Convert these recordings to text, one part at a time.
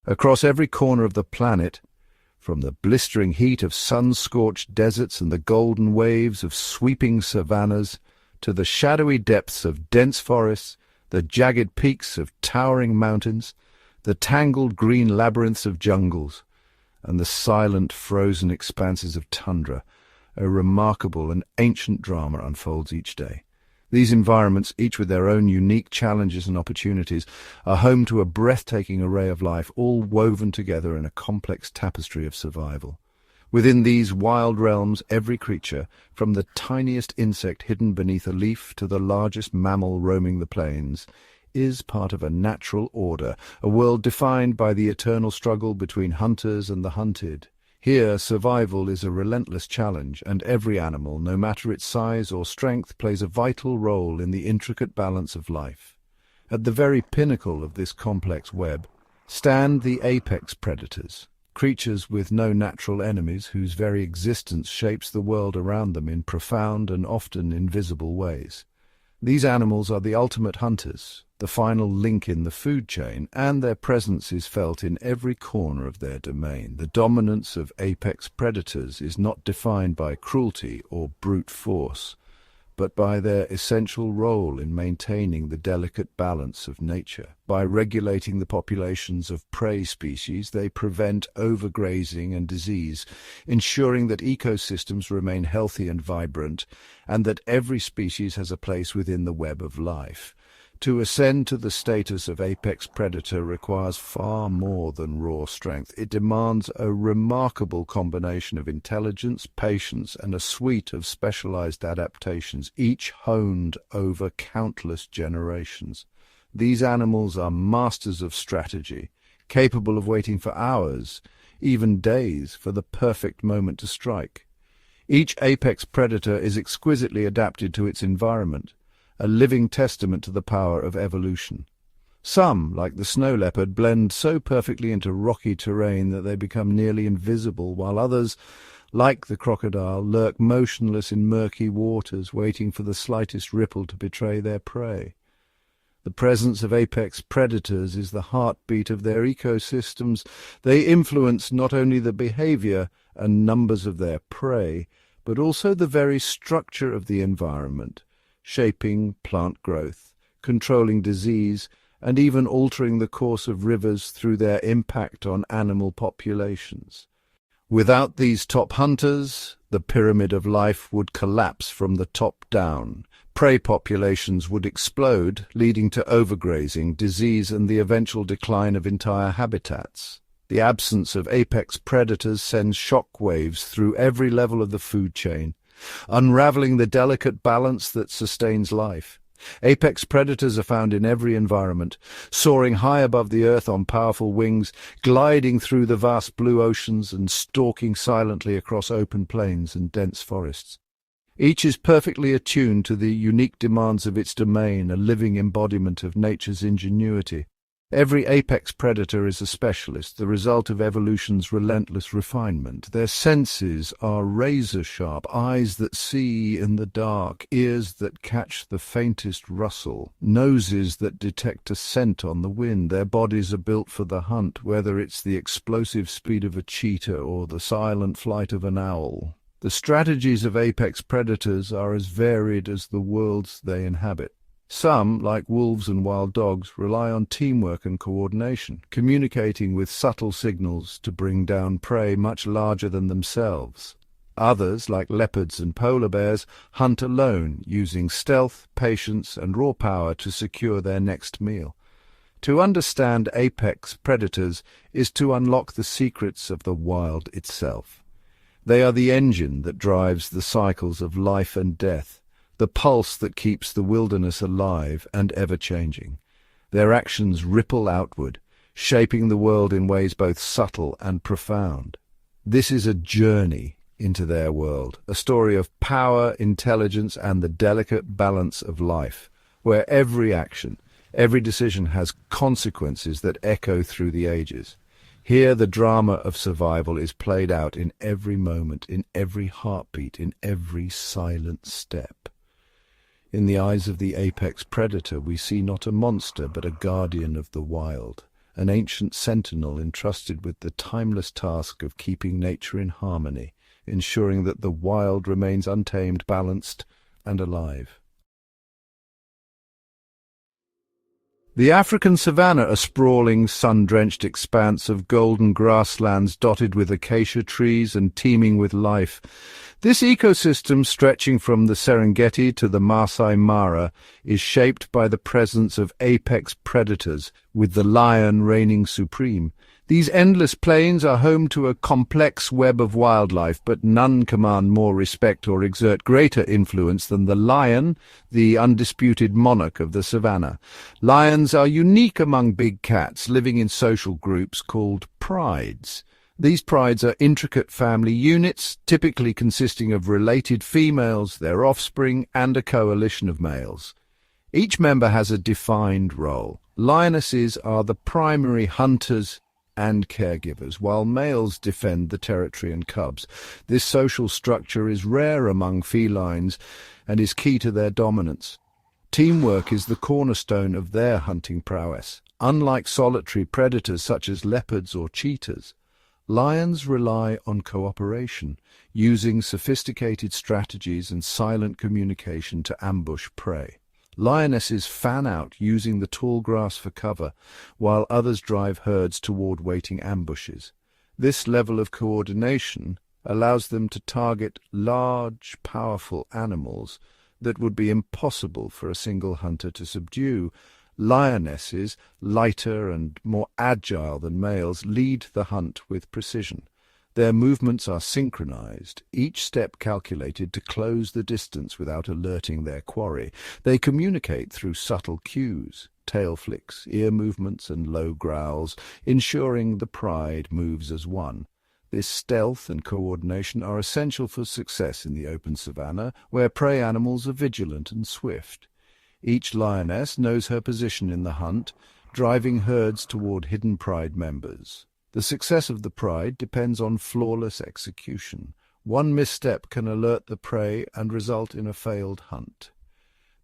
Across every corner of the planet, from the blistering heat of sun-scorched deserts and the golden waves of sweeping savannas, to the shadowy depths of dense forests, the jagged peaks of towering mountains, the tangled green labyrinths of jungles, and the silent frozen expanses of tundra, a remarkable and ancient drama unfolds each day. These environments, each with their own unique challenges and opportunities, are home to a breathtaking array of life, all woven together in a complex tapestry of survival. Within these wild realms, every creature, from the tiniest insect hidden beneath a leaf to the largest mammal roaming the plains, is part of a natural order, a world defined by the eternal struggle between hunters and the hunted. Here, survival is a relentless challenge, and every animal, no matter its size or strength, plays a vital role in the intricate balance of life. At the very pinnacle of this complex web stand the apex predators, creatures with no natural enemies whose very existence shapes the world around them in profound and often invisible ways. These animals are the ultimate hunters, the final link in the food chain, and their presence is felt in every corner of their domain. The dominance of apex predators is not defined by cruelty or brute force, but by their essential role in maintaining the delicate balance of nature. By regulating the populations of prey species, they prevent overgrazing and disease, ensuring that ecosystems remain healthy and vibrant, and that every species has a place within the web of life. To ascend to the status of apex predator requires far more than raw strength. It demands a remarkable combination of intelligence, patience, and a suite of specialized adaptations, each honed over countless generations. These animals are masters of strategy, capable of waiting for hours, even days, for the perfect moment to strike. Each apex predator is exquisitely adapted to its environment, a living testament to the power of evolution. Some, like the snow leopard, blend so perfectly into rocky terrain that they become nearly invisible, while others, like the crocodile, lurk motionless in murky waters, waiting for the slightest ripple to betray their prey. The presence of apex predators is the heartbeat of their ecosystems. They influence not only the behavior and numbers of their prey, but also the very structure of the environment, shaping plant growth, controlling disease, and even altering the course of rivers through their impact on animal populations. Without these top hunters, the pyramid of life would collapse from the top down. Prey populations would explode, leading to overgrazing, disease, and the eventual decline of entire habitats. The absence of apex predators sends shock waves through every level of the food chain, unraveling the delicate balance that sustains life. Apex predators are found in every environment, soaring high above the earth on powerful wings, gliding through the vast blue oceans and stalking silently across open plains and dense forests. Each is perfectly attuned to the unique demands of its domain, a living embodiment of nature's ingenuity. Every apex predator is a specialist, the result of evolution's relentless refinement. Their senses are razor-sharp, eyes that see in the dark, ears that catch the faintest rustle, noses that detect a scent on the wind. Their bodies are built for the hunt, whether it's the explosive speed of a cheetah or the silent flight of an owl. The strategies of apex predators are as varied as the worlds they inhabit. Some, like wolves and wild dogs, rely on teamwork and coordination, communicating with subtle signals to bring down prey much larger than themselves. Others, like leopards and polar bears, hunt alone, using stealth, patience, and raw power to secure their next meal. To understand apex predators is to unlock the secrets of the wild itself. They are the engine that drives the cycles of life and death, the pulse that keeps the wilderness alive and ever-changing. Their actions ripple outward, shaping the world in ways both subtle and profound. This is a journey into their world, a story of power, intelligence, and the delicate balance of life, where every action, every decision has consequences that echo through the ages. Here the drama of survival is played out in every moment, in every heartbeat, in every silent step. In the eyes of the apex predator, we see not a monster but a guardian of the wild, an ancient sentinel entrusted with the timeless task of keeping nature in harmony, ensuring that the wild remains untamed, balanced, and alive. The African savanna, a sprawling, sun-drenched expanse of golden grasslands dotted with acacia trees and teeming with life. This ecosystem, stretching from the Serengeti to the Masai Mara, is shaped by the presence of apex predators, with the lion reigning supreme. These endless plains are home to a complex web of wildlife, but none command more respect or exert greater influence than the lion, the undisputed monarch of the savanna. Lions are unique among big cats, living in social groups called prides. These prides are intricate family units, typically consisting of related females, their offspring, and a coalition of males. Each member has a defined role. Lionesses are the primary hunters and caregivers, while males defend the territory and cubs. This social structure is rare among felines and is key to their dominance. Teamwork is the cornerstone of their hunting prowess. Unlike solitary predators such as leopards or cheetahs, lions rely on cooperation, using sophisticated strategies and silent communication to ambush prey. Lionesses fan out using the tall grass for cover, while others drive herds toward waiting ambushes. This level of coordination allows them to target large, powerful animals that would be impossible for a single hunter to subdue. Lionesses, lighter and more agile than males, lead the hunt with precision. Their movements are synchronized, each step calculated to close the distance without alerting their quarry. They communicate through subtle cues, tail flicks, ear movements, and low growls, ensuring the pride moves as one. This stealth and coordination are essential for success in the open savanna, where prey animals are vigilant and swift. Each lioness knows her position in the hunt, driving herds toward hidden pride members. The success of the pride depends on flawless execution. One misstep can alert the prey and result in a failed hunt.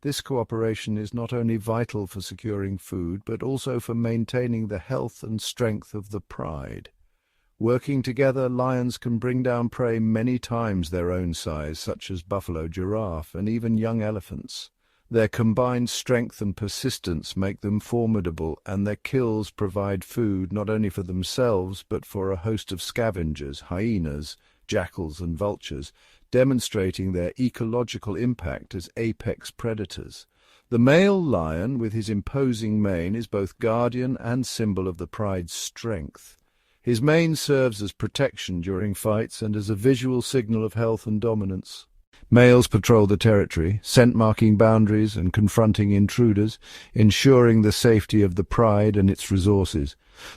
This cooperation is not only vital for securing food, but also for maintaining the health and strength of the pride. Working together, lions can bring down prey many times their own size, such as buffalo, giraffe, and even young elephants. Their combined strength and persistence make them formidable, and their kills provide food not only for themselves but for a host of scavengers, hyenas, jackals, and vultures, demonstrating their ecological impact as apex predators. The male lion, with his imposing mane, is both guardian and symbol of the pride's strength. His mane serves as protection during fights and as a visual signal of health and dominance. Males patrol the territory, scent-marking boundaries and confronting intruders, ensuring the safety of the pride and its resources.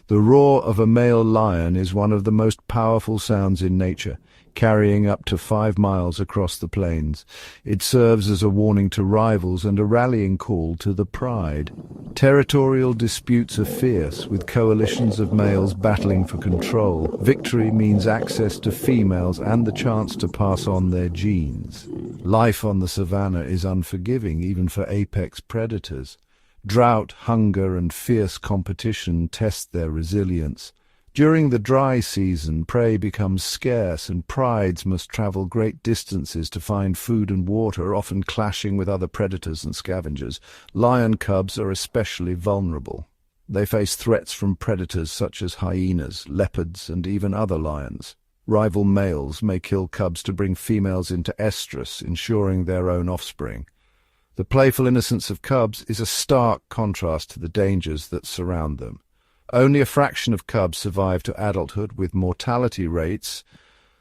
The roar of a male lion is one of the most powerful sounds in nature, carrying up to 5 miles across the plains. It serves as a warning to rivals and a rallying call to the pride. Territorial disputes are fierce, with coalitions of males battling for control. Victory means access to females and the chance to pass on their genes. Life on the savanna is unforgiving, even for apex predators. Drought, hunger, and fierce competition test their resilience. During the dry season, prey becomes scarce, and prides must travel great distances to find food and water, often clashing with other predators and scavengers. Lion cubs are especially vulnerable. They face threats from predators such as hyenas, leopards, and even other lions. Rival males may kill cubs to bring females into estrus, ensuring their own offspring. The playful innocence of cubs is a stark contrast to the dangers that surround them. Only a fraction of cubs survive to adulthood, with mortality rates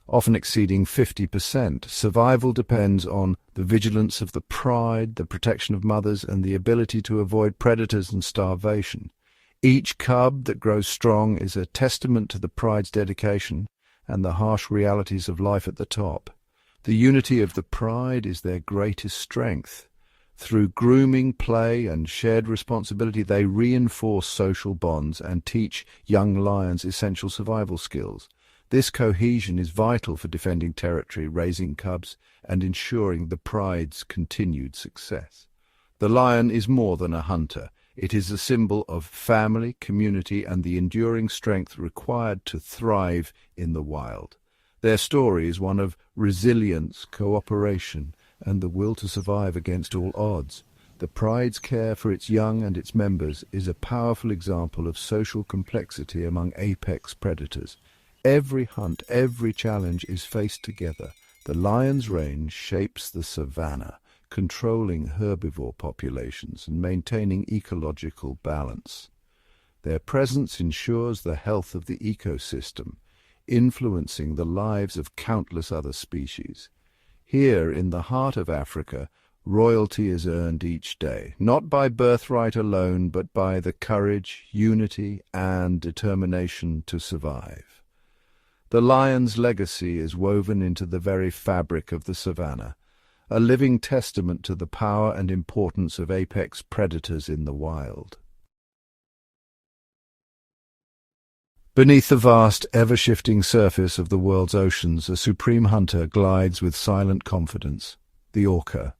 often exceeding 50%. Survival depends on the vigilance of the pride, the protection of mothers, and the ability to avoid predators and starvation. Each cub that grows strong is a testament to the pride's dedication and the harsh realities of life at the top. The unity of the pride is their greatest strength. Through grooming, play, and shared responsibility, they reinforce social bonds and teach young lions essential survival skills. This cohesion is vital for defending territory, raising cubs, and ensuring the pride's continued success. The lion is more than a hunter. It is a symbol of family, community, and the enduring strength required to thrive in the wild. Their story is one of resilience, cooperation, and the will to survive against all odds. The pride's care for its young and its members is a powerful example of social complexity among apex predators. Every hunt, every challenge is faced together. The lion's range shapes the savanna, controlling herbivore populations and maintaining ecological balance. Their presence ensures the health of the ecosystem, influencing the lives of countless other species. Here, in the heart of Africa, royalty is earned each day, not by birthright alone, but by the courage, unity, and determination to survive. The lion's legacy is woven into the very fabric of the savanna, a living testament to the power and importance of apex predators in the wild. Beneath the vast, ever-shifting surface of the world's oceans, a supreme hunter glides with silent confidence, the orca.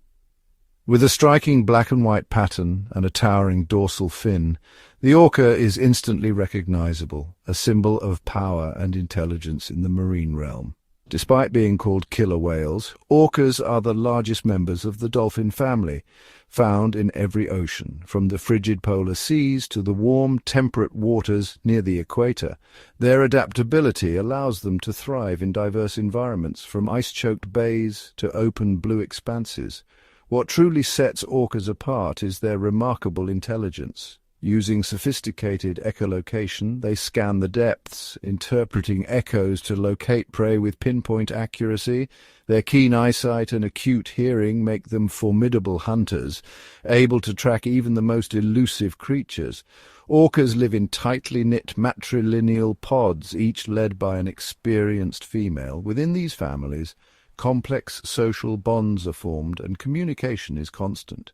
With a striking black-and-white pattern and a towering dorsal fin, the orca is instantly recognizable, a symbol of power and intelligence in the marine realm. Despite being called killer whales, orcas are the largest members of the dolphin family, found in every ocean, from the frigid polar seas to the warm, temperate waters near the equator. Their adaptability allows them to thrive in diverse environments, from ice-choked bays to open blue expanses. What truly sets orcas apart is their remarkable intelligence. Using sophisticated echolocation, they scan the depths, interpreting echoes to locate prey with pinpoint accuracy. Their keen eyesight and acute hearing make them formidable hunters, able to track even the most elusive creatures. Orcas live in tightly knit matrilineal pods, each led by an experienced female. Within these families, complex social bonds are formed and communication is constant.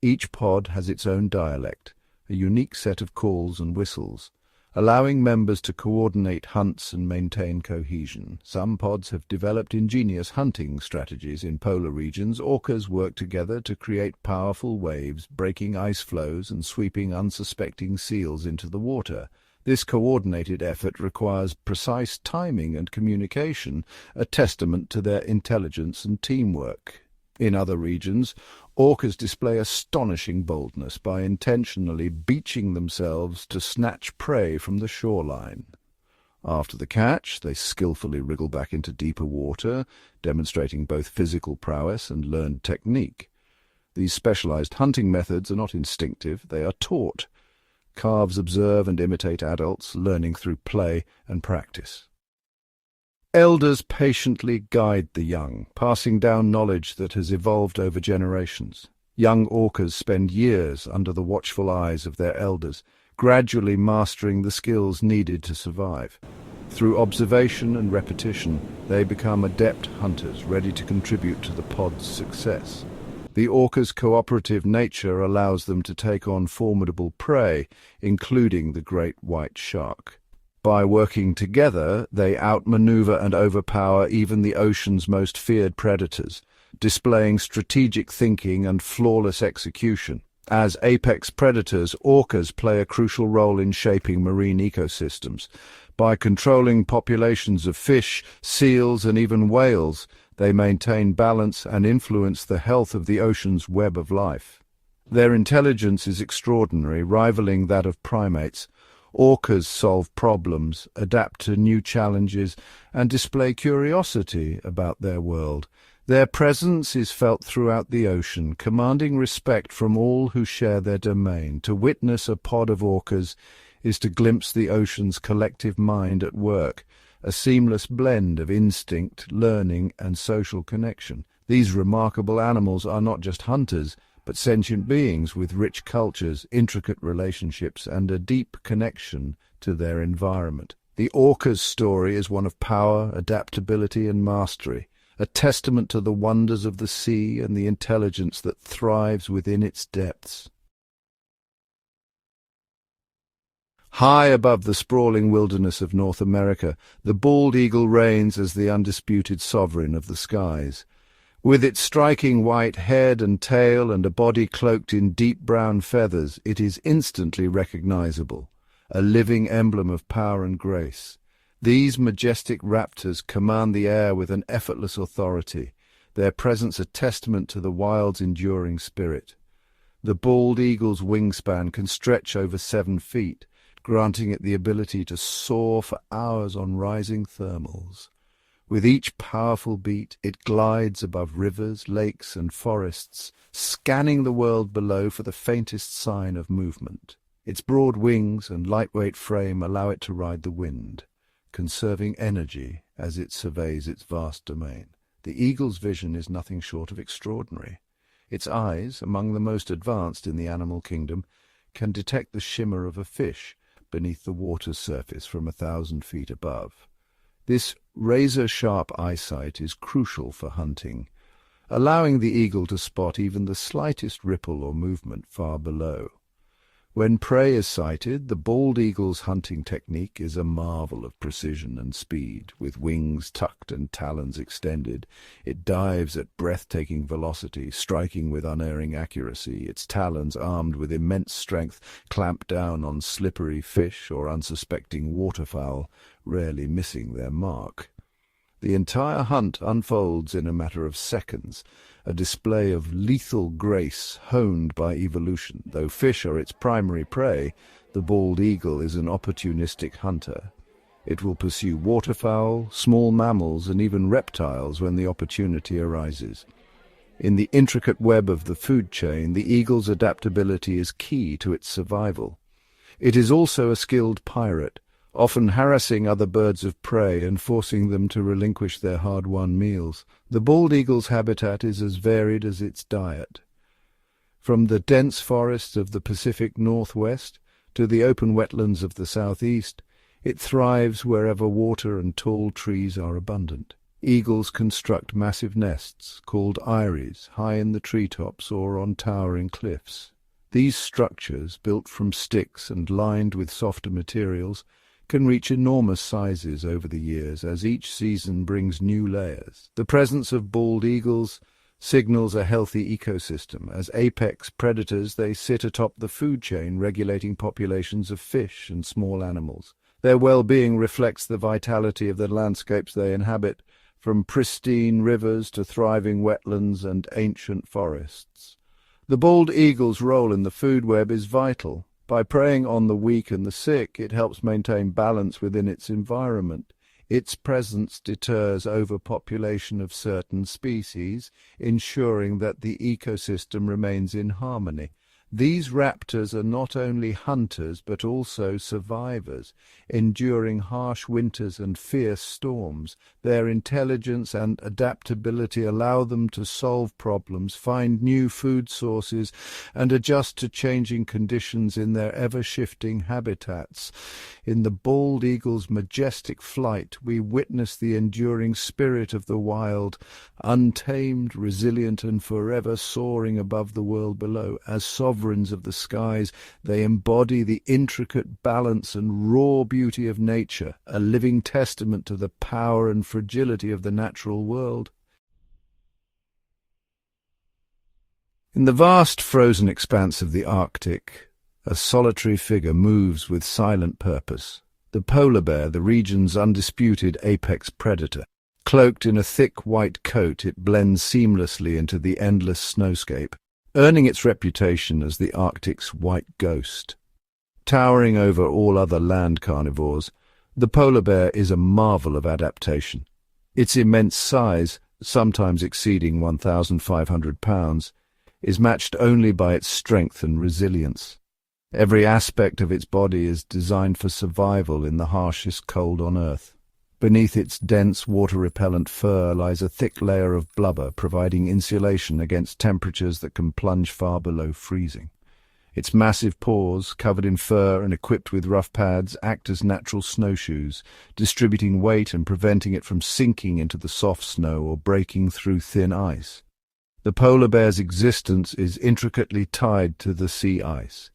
Each pod has its own dialect, a unique set of calls and whistles, allowing members to coordinate hunts and maintain cohesion. Some pods have developed ingenious hunting strategies in polar regions. Orcas work together to create powerful waves, breaking ice floes and sweeping unsuspecting seals into the water. This coordinated effort requires precise timing and communication, a testament to their intelligence and teamwork. In other regions, orcas display astonishing boldness by intentionally beaching themselves to snatch prey from the shoreline. After the catch, they skillfully wriggle back into deeper water, demonstrating both physical prowess and learned technique. These specialized hunting methods are not instinctive, they are taught. Calves observe and imitate adults, learning through play and practice. Elders patiently guide the young, passing down knowledge that has evolved over generations. Young orcas spend years under the watchful eyes of their elders, gradually mastering the skills needed to survive. Through observation and repetition, they become adept hunters, ready to contribute to the pod's success. The orca's cooperative nature allows them to take on formidable prey, including the great white shark. By working together, they outmaneuver and overpower even the ocean's most feared predators, displaying strategic thinking and flawless execution. As apex predators, orcas play a crucial role in shaping marine ecosystems. By controlling populations of fish, seals, and even whales, they maintain balance and influence the health of the ocean's web of life. Their intelligence is extraordinary, rivaling that of primates. Orcas solve problems, adapt to new challenges, and display curiosity about their world. Their presence is felt throughout the ocean, commanding respect from all who share their domain. To witness a pod of orcas is to glimpse the ocean's collective mind at work, a seamless blend of instinct, learning, and social connection. These remarkable animals are not just hunters, but sentient beings with rich cultures, intricate relationships, and a deep connection to their environment. The orca's story is one of power, adaptability, and mastery, a testament to the wonders of the sea and the intelligence that thrives within its depths. High above the sprawling wilderness of North America, the bald eagle reigns as the undisputed sovereign of the skies. With its striking white head and tail and a body cloaked in deep brown feathers, it is instantly recognizable, a living emblem of power and grace. These majestic raptors command the air with an effortless authority, their presence a testament to the wild's enduring spirit. The bald eagle's wingspan can stretch over 7 feet, granting it the ability to soar for hours on rising thermals. With each powerful beat, it glides above rivers, lakes, and forests, scanning the world below for the faintest sign of movement. Its broad wings and lightweight frame allow it to ride the wind, conserving energy as it surveys its vast domain. The eagle's vision is nothing short of extraordinary. Its eyes, among the most advanced in the animal kingdom, can detect the shimmer of a fish beneath the water's surface from 1,000 feet above. This razor-sharp eyesight is crucial for hunting, allowing the eagle to spot even the slightest ripple or movement far below. When prey is sighted, the bald eagle's hunting technique is a marvel of precision and speed. With wings tucked and talons extended, it dives at breathtaking velocity, striking with unerring accuracy. Its talons, armed with immense strength, clamp down on slippery fish or unsuspecting waterfowl, rarely missing their mark. The entire hunt unfolds in a matter of seconds, a display of lethal grace honed by evolution. Though fish are its primary prey, the bald eagle is an opportunistic hunter. It will pursue waterfowl, small mammals, and even reptiles when the opportunity arises. In the intricate web of the food chain, the eagle's adaptability is key to its survival. It is also a skilled pirate, often harassing other birds of prey and forcing them to relinquish their hard-won meals. The bald eagle's habitat is as varied as its diet. From the dense forests of the Pacific Northwest to the open wetlands of the southeast, it thrives wherever water and tall trees are abundant. Eagles construct massive nests, called eyries, high in the treetops or on towering cliffs. These structures, built from sticks and lined with softer materials, can reach enormous sizes over the years as each season brings new layers. The presence of bald eagles signals a healthy ecosystem. As apex predators, they sit atop the food chain, regulating populations of fish and small animals. Their well-being reflects the vitality of the landscapes they inhabit, from pristine rivers to thriving wetlands and ancient forests. The bald eagle's role in the food web is vital. By preying on the weak and the sick, it helps maintain balance within its environment. Its presence deters overpopulation of certain species, ensuring that the ecosystem remains in harmony. These raptors are not only hunters but also survivors, enduring harsh winters and fierce storms. Their intelligence and adaptability allow them to solve problems, find new food sources, and adjust to changing conditions in their ever-shifting habitats. In the bald eagle's majestic flight, we witness the enduring spirit of the wild, untamed, resilient, and forever soaring above the world below. As sovereigns of the skies, they embody the intricate balance and raw beauty of nature, a living testament to the power and fragility of the natural world. In the vast frozen expanse of the Arctic, a solitary figure moves with silent purpose. The polar bear, the region's undisputed apex predator. Cloaked in a thick white coat, it blends seamlessly into the endless snowscape, earning its reputation as the Arctic's white ghost. Towering over all other land carnivores, the polar bear is a marvel of adaptation. Its immense size, sometimes exceeding 1,500 pounds, is matched only by its strength and resilience. Every aspect of its body is designed for survival in the harshest cold on Earth. Beneath its dense, water-repellent fur lies a thick layer of blubber, providing insulation against temperatures that can plunge far below freezing. Its massive paws, covered in fur and equipped with rough pads, act as natural snowshoes, distributing weight and preventing it from sinking into the soft snow or breaking through thin ice. The polar bear's existence is intricately tied to the sea ice.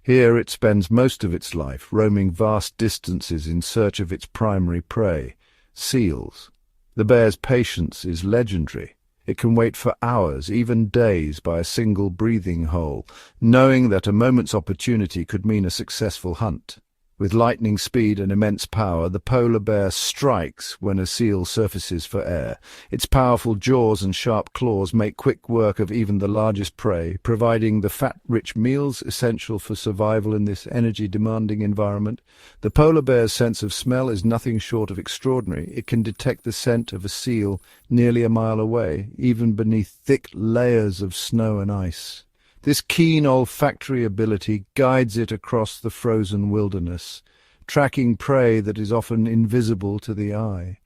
Here it spends most of its life, roaming vast distances in search of its primary prey, seals. The bear's patience is legendary. It can wait for hours, even days, by a single breathing hole, knowing that a moment's opportunity could mean a successful hunt. With lightning speed and immense power, the polar bear strikes when a seal surfaces for air. Its powerful jaws and sharp claws make quick work of even the largest prey, providing the fat-rich meals essential for survival in this energy-demanding environment. The polar bear's sense of smell is nothing short of extraordinary. It can detect the scent of a seal nearly a mile away, even beneath thick layers of snow and ice. This keen olfactory ability guides it across the frozen wilderness, tracking prey that is often invisible to the eye.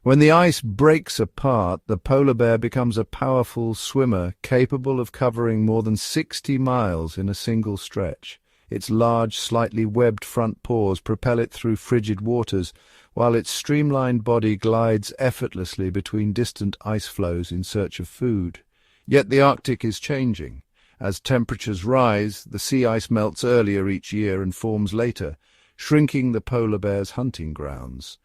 When the ice breaks apart, the polar bear becomes a powerful swimmer capable of covering more than 60 miles in a single stretch. Its large, slightly webbed front paws propel it through frigid waters, while its streamlined body glides effortlessly between distant ice floes in search of food. Yet the Arctic is changing. As temperatures rise, the sea ice melts earlier each year and forms later, shrinking the polar bear's hunting grounds.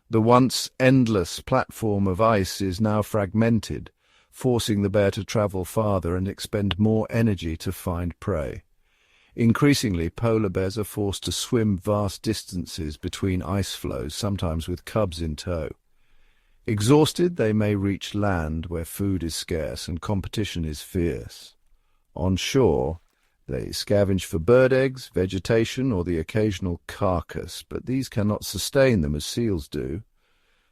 The once endless platform of ice is now fragmented, forcing the bear to travel farther and expend more energy to find prey. Increasingly, polar bears are forced to swim vast distances between ice floes, sometimes with cubs in tow. Exhausted, they may reach land where food is scarce and competition is fierce. On shore, they scavenge for bird eggs, vegetation, or the occasional carcass, but these cannot sustain them as seals do.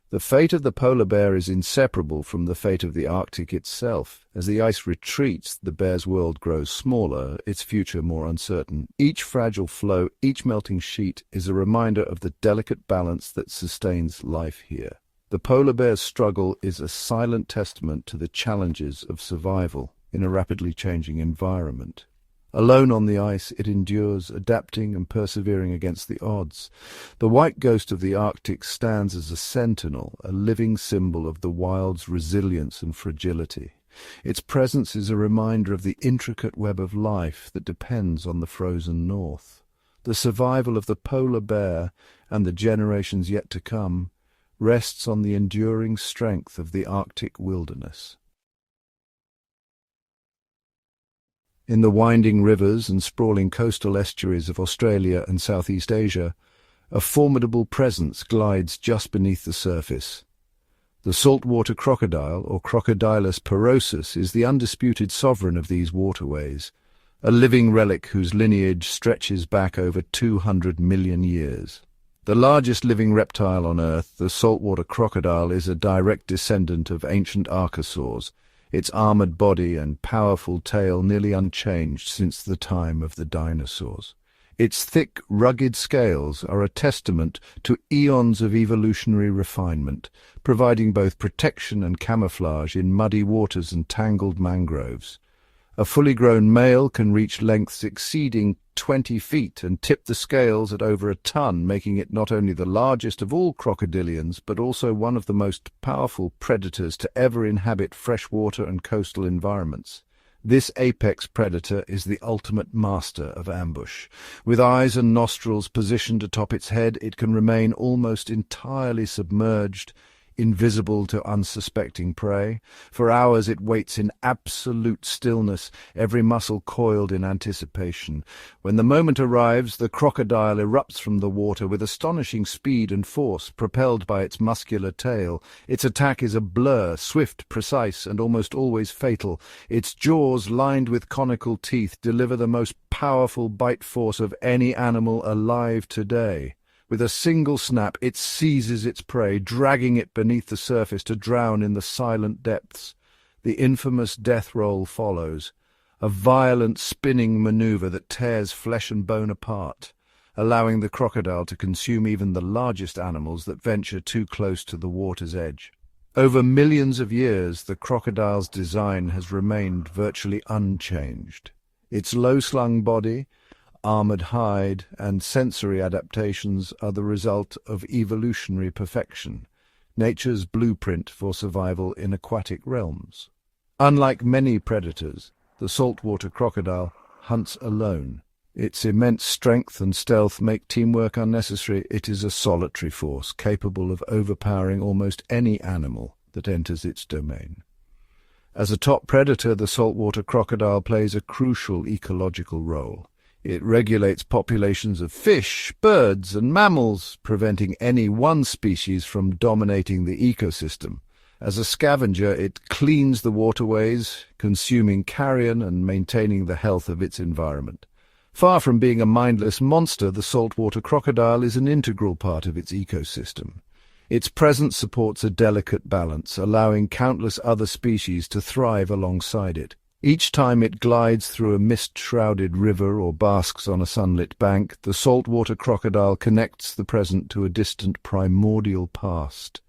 The fate of the polar bear is inseparable from the fate of the Arctic itself. As the ice retreats, the bear's world grows smaller, its future more uncertain. Each fragile floe, each melting sheet, is a reminder of the delicate balance that sustains life here. The polar bear's struggle is a silent testament to the challenges of survival in a rapidly changing environment. Alone on the ice, it endures, adapting and persevering against the odds. The white ghost of the Arctic stands as a sentinel, a living symbol of the wild's resilience and fragility. Its presence is a reminder of the intricate web of life that depends on the frozen north. The survival of the polar bear, and the generations yet to come, rests on the enduring strength of the Arctic wilderness. In the winding rivers and sprawling coastal estuaries of Australia and Southeast Asia, a formidable presence glides just beneath the surface. The saltwater crocodile, or Crocodilus porosus, is the undisputed sovereign of these waterways, a living relic whose lineage stretches back over 200 million years. The largest living reptile on Earth, the saltwater crocodile, is a direct descendant of ancient archosaurs, its armored body and powerful tail nearly unchanged since the time of the dinosaurs. Its thick, rugged scales are a testament to eons of evolutionary refinement, providing both protection and camouflage in muddy waters and tangled mangroves. A fully grown male can reach lengths exceeding 20 feet and tip the scales at over a ton, making it not only the largest of all crocodilians, but also one of the most powerful predators to ever inhabit freshwater and coastal environments. This apex predator is the ultimate master of ambush. With eyes and nostrils positioned atop its head, it can remain almost entirely submerged, invisible to unsuspecting prey. For hours it waits in absolute stillness, every muscle coiled in anticipation. When the moment arrives, the crocodile erupts from the water with astonishing speed and force, propelled by its muscular tail. Its attack is a blur, swift, precise, and almost always fatal. Its jaws, lined with conical teeth, deliver the most powerful bite force of any animal alive today. With a single snap, it seizes its prey, dragging it beneath the surface to drown in the silent depths. The infamous death roll follows, a violent spinning maneuver that tears flesh and bone apart, allowing the crocodile to consume even the largest animals that venture too close to the water's edge. Over millions of years, the crocodile's design has remained virtually unchanged. Its low-slung body, armored hide, and sensory adaptations are the result of evolutionary perfection, nature's blueprint for survival in aquatic realms. Unlike many predators, the saltwater crocodile hunts alone. Its immense strength and stealth make teamwork unnecessary. It is a solitary force, capable of overpowering almost any animal that enters its domain. As a top predator, the saltwater crocodile plays a crucial ecological role. It regulates populations of fish, birds, and mammals, preventing any one species from dominating the ecosystem. As a scavenger, it cleans the waterways, consuming carrion and maintaining the health of its environment. Far from being a mindless monster, the saltwater crocodile is an integral part of its ecosystem. Its presence supports a delicate balance, allowing countless other species to thrive alongside it. Each time it glides through a mist-shrouded river or basks on a sunlit bank, the saltwater crocodile connects the present to a distant primordial past,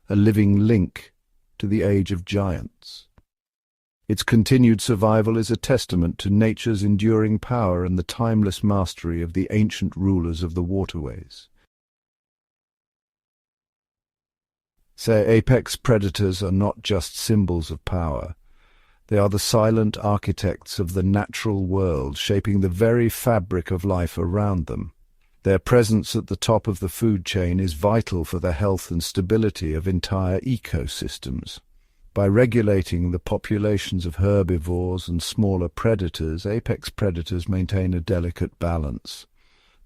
a living link to the age of giants. Its continued survival is a testament to nature's enduring power and the timeless mastery of the ancient rulers of the waterways. Apex predators are not just symbols of power. They are the silent architects of the natural world, shaping the very fabric of life around them. Their presence at the top of the food chain is vital for the health and stability of entire ecosystems. By regulating the populations of herbivores and smaller predators, apex predators maintain a delicate balance.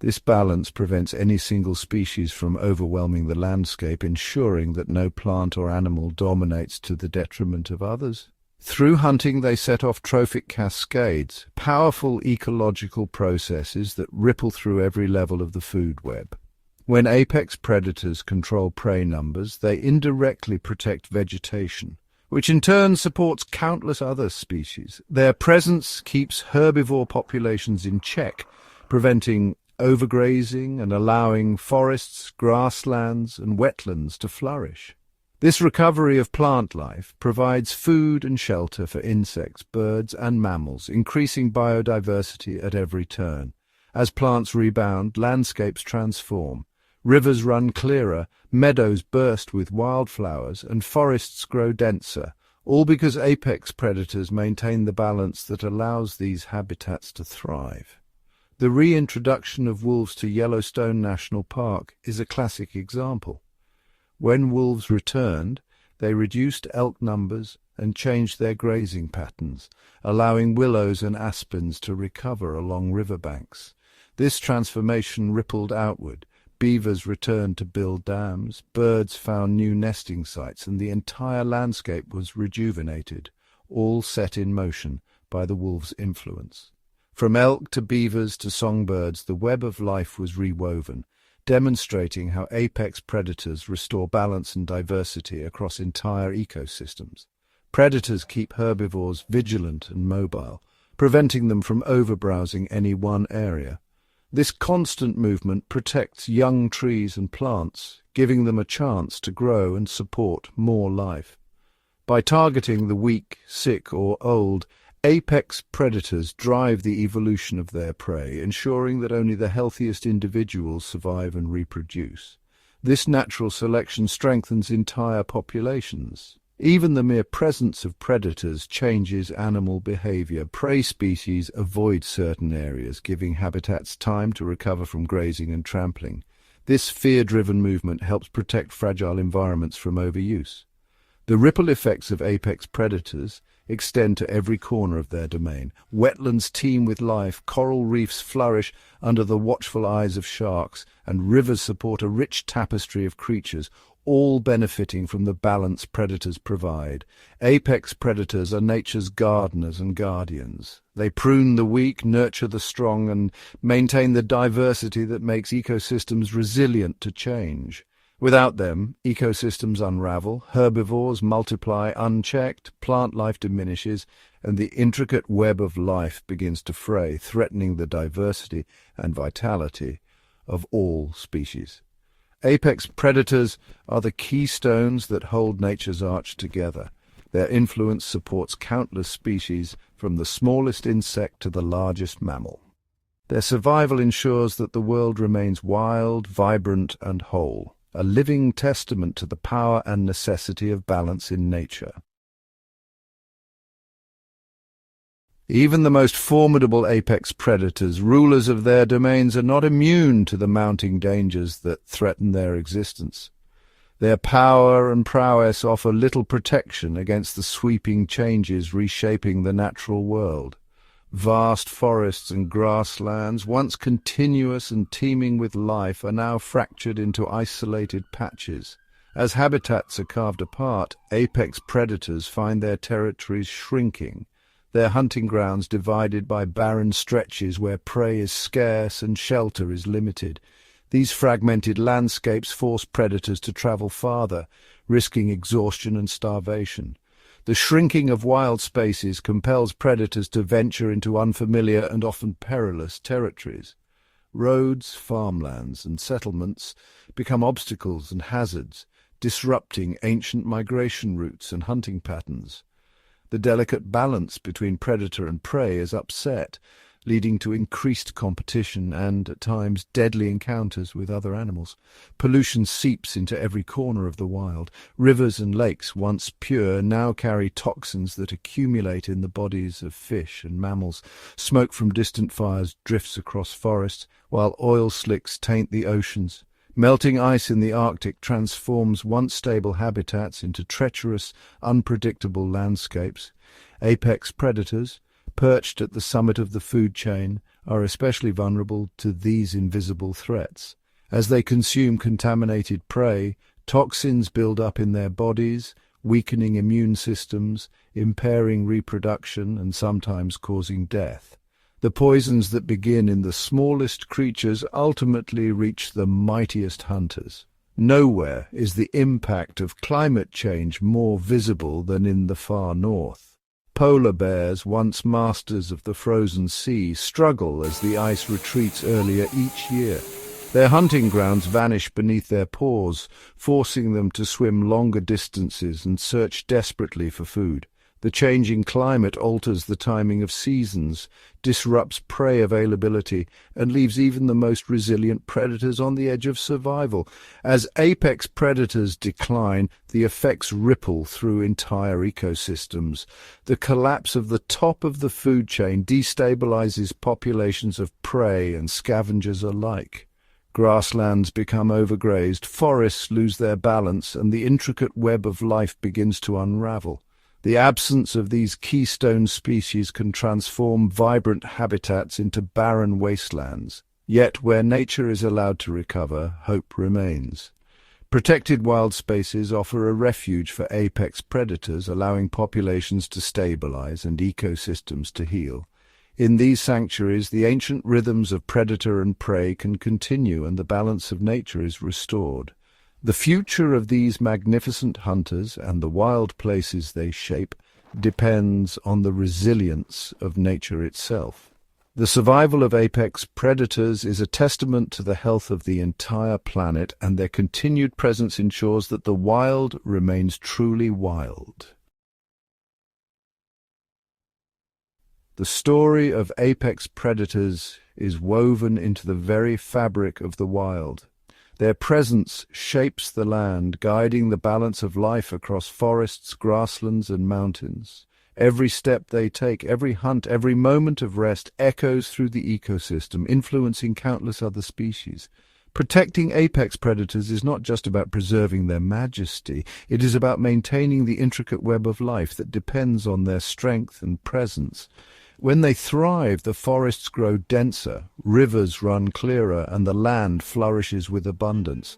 This balance prevents any single species from overwhelming the landscape, ensuring that no plant or animal dominates to the detriment of others. Through hunting, they set off trophic cascades, powerful ecological processes that ripple through every level of the food web. When apex predators control prey numbers, they indirectly protect vegetation, which in turn supports countless other species. Their presence keeps herbivore populations in check, preventing overgrazing and allowing forests, grasslands, and wetlands to flourish. This recovery of plant life provides food and shelter for insects, birds, and mammals, increasing biodiversity at every turn. As plants rebound, landscapes transform. Rivers run clearer, meadows burst with wildflowers, and forests grow denser, all because apex predators maintain the balance that allows these habitats to thrive. The reintroduction of wolves to Yellowstone National Park is a classic example. When wolves returned, they reduced elk numbers and changed their grazing patterns, allowing willows and aspens to recover along riverbanks. This transformation rippled outward. Beavers returned to build dams, birds found new nesting sites, and the entire landscape was rejuvenated, all set in motion by the wolves' influence. From elk to beavers to songbirds, the web of life was rewoven, demonstrating how apex predators restore balance and diversity across entire ecosystems. Predators keep herbivores vigilant and mobile, preventing them from overbrowsing any one area. This constant movement protects young trees and plants, giving them a chance to grow and support more life. By targeting the weak, sick, or old, apex predators drive the evolution of their prey, ensuring that only the healthiest individuals survive and reproduce. This natural selection strengthens entire populations. Even the mere presence of predators changes animal behavior. Prey species avoid certain areas, giving habitats time to recover from grazing and trampling. This fear-driven movement helps protect fragile environments from overuse. The ripple effects of apex predators extend to every corner of their domain. Wetlands teem with life, coral reefs flourish under the watchful eyes of sharks, and rivers support a rich tapestry of creatures, all benefiting from the balance predators provide. Apex predators are nature's gardeners and guardians. They prune the weak, nurture the strong, and maintain the diversity that makes ecosystems resilient to change. Without them, ecosystems unravel, herbivores multiply unchecked, plant life diminishes, and the intricate web of life begins to fray, threatening the diversity and vitality of all species. Apex predators are the keystones that hold nature's arch together. Their influence supports countless species, from the smallest insect to the largest mammal. Their survival ensures that the world remains wild, vibrant, and whole, a living testament to the power and necessity of balance in nature. Even the most formidable apex predators, rulers of their domains, are not immune to the mounting dangers that threaten their existence. Their power and prowess offer little protection against the sweeping changes reshaping the natural world. Vast forests and grasslands, once continuous and teeming with life, are now fractured into isolated patches. As habitats are carved apart, apex predators find their territories shrinking, their hunting grounds divided by barren stretches where prey is scarce and shelter is limited. These fragmented landscapes force predators to travel farther, risking exhaustion and starvation. The shrinking of wild spaces compels predators to venture into unfamiliar and often perilous territories. Roads, farmlands, and settlements become obstacles and hazards, disrupting ancient migration routes and hunting patterns. The delicate balance between predator and prey is upset, leading to increased competition and, at times, deadly encounters with other animals. Pollution seeps into every corner of the wild. Rivers and lakes, once pure, now carry toxins that accumulate in the bodies of fish and mammals. Smoke from distant fires drifts across forests, while oil slicks taint the oceans. Melting ice in the Arctic transforms once stable habitats into treacherous, unpredictable landscapes. Apex predators, perched at the summit of the food chain, are especially vulnerable to these invisible threats. As they consume contaminated prey, toxins build up in their bodies, weakening immune systems, impairing reproduction, and sometimes causing death. The poisons that begin in the smallest creatures ultimately reach the mightiest hunters. Nowhere is the impact of climate change more visible than in the far north. Polar bears, once masters of the frozen sea, struggle as the ice retreats earlier each year. Their hunting grounds vanish beneath their paws, forcing them to swim longer distances and search desperately for food. The changing climate alters the timing of seasons, disrupts prey availability, and leaves even the most resilient predators on the edge of survival. As apex predators decline, the effects ripple through entire ecosystems. The collapse of the top of the food chain destabilizes populations of prey and scavengers alike. Grasslands become overgrazed, forests lose their balance, and the intricate web of life begins to unravel. The absence of these keystone species can transform vibrant habitats into barren wastelands. Yet where nature is allowed to recover, hope remains. Protected wild spaces offer a refuge for apex predators, allowing populations to stabilize and ecosystems to heal. In these sanctuaries, the ancient rhythms of predator and prey can continue and the balance of nature is restored. The future of these magnificent hunters and the wild places they shape depends on the resilience of nature itself. The survival of apex predators is a testament to the health of the entire planet, and their continued presence ensures that the wild remains truly wild. The story of apex predators is woven into the very fabric of the wild. Their presence shapes the land, guiding the balance of life across forests, grasslands, and mountains. Every step they take, every hunt, every moment of rest echoes through the ecosystem, influencing countless other species. Protecting apex predators is not just about preserving their majesty, it is about maintaining the intricate web of life that depends on their strength and presence. When they thrive, the forests grow denser, rivers run clearer, and the land flourishes with abundance.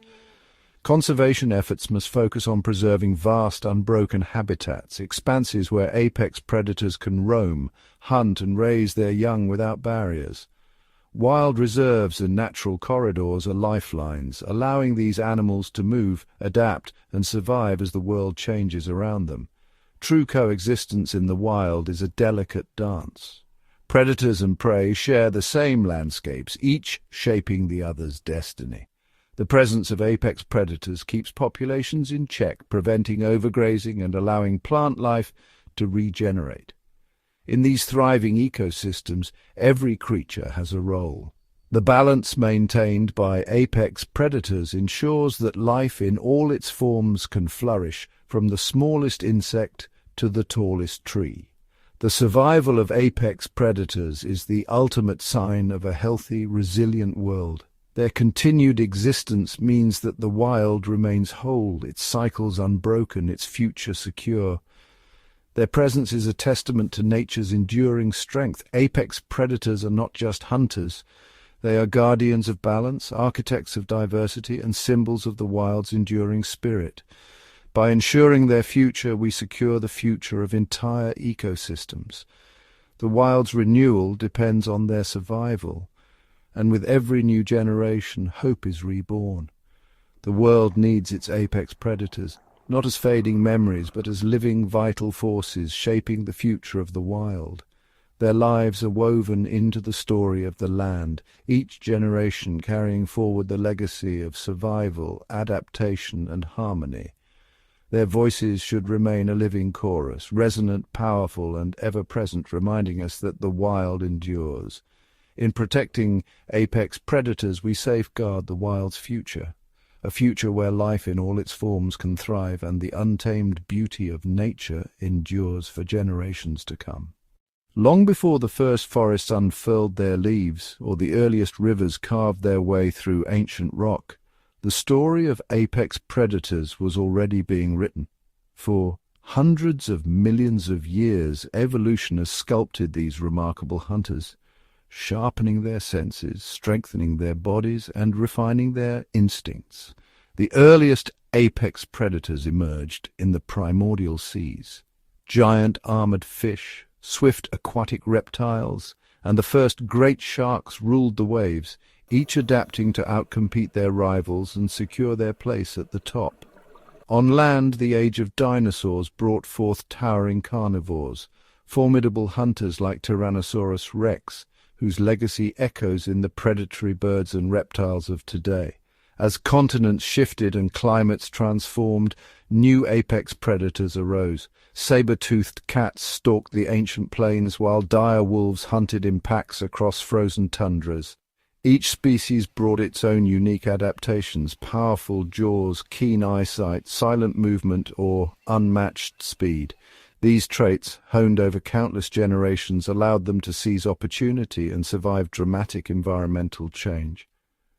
Conservation efforts must focus on preserving vast, unbroken habitats, expanses where apex predators can roam, hunt, and raise their young without barriers. Wild reserves and natural corridors are lifelines, allowing these animals to move, adapt, and survive as the world changes around them. True coexistence in the wild is a delicate dance. Predators and prey share the same landscapes, each shaping the other's destiny. The presence of apex predators keeps populations in check, preventing overgrazing and allowing plant life to regenerate. In these thriving ecosystems, every creature has a role. The balance maintained by apex predators ensures that life in all its forms can flourish, from the smallest insect to the tallest tree. The survival of apex predators is the ultimate sign of a healthy, resilient world. Their continued existence means that the wild remains whole, its cycles unbroken, its future secure. Their presence is a testament to nature's enduring strength. Apex predators are not just hunters. They are guardians of balance, architects of diversity, and symbols of the wild's enduring spirit. By ensuring their future, we secure the future of entire ecosystems. The wild's renewal depends on their survival, and with every new generation, hope is reborn. The world needs its apex predators, not as fading memories, but as living, vital forces shaping the future of the wild. Their lives are woven into the story of the land, each generation carrying forward the legacy of survival, adaptation, and harmony. Their voices should remain a living chorus, resonant, powerful, and ever-present, reminding us that the wild endures. In protecting apex predators, we safeguard the wild's future, a future where life in all its forms can thrive and the untamed beauty of nature endures for generations to come. Long before the first forests unfurled their leaves or the earliest rivers carved their way through ancient rock, the story of apex predators was already being written. For hundreds of millions of years, evolution has sculpted these remarkable hunters, sharpening their senses, strengthening their bodies, and refining their instincts. The earliest apex predators emerged in the primordial seas. Giant armored fish, swift aquatic reptiles, and the first great sharks ruled the waves, each adapting to outcompete their rivals and secure their place at the top. On land, the age of dinosaurs brought forth towering carnivores, formidable hunters like Tyrannosaurus rex, whose legacy echoes in the predatory birds and reptiles of today. As continents shifted and climates transformed, new apex predators arose. Saber-toothed cats stalked the ancient plains, while dire wolves hunted in packs across frozen tundras. Each species brought its own unique adaptations: powerful jaws, keen eyesight, silent movement, or unmatched speed. These traits, honed over countless generations, allowed them to seize opportunity and survive dramatic environmental change.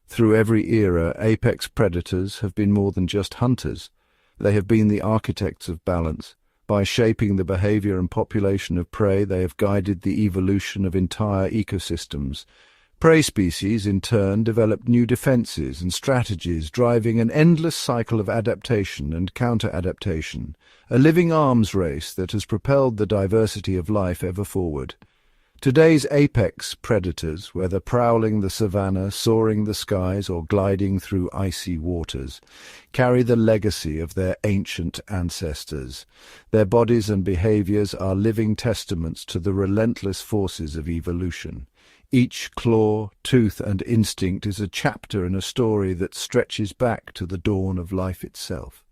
Through every era, apex predators have been more than just hunters. They have been the architects of balance. By shaping the behavior and population of prey, they have guided the evolution of entire ecosystems. Prey species, in turn, developed new defenses and strategies, driving an endless cycle of adaptation and counter-adaptation, a living arms race that has propelled the diversity of life ever forward. Today's apex predators, whether prowling the savanna, soaring the skies, or gliding through icy waters, carry the legacy of their ancient ancestors. Their bodies and behaviors are living testaments to the relentless forces of evolution. Each claw, tooth, and instinct is a chapter in a story that stretches back to the dawn of life itself.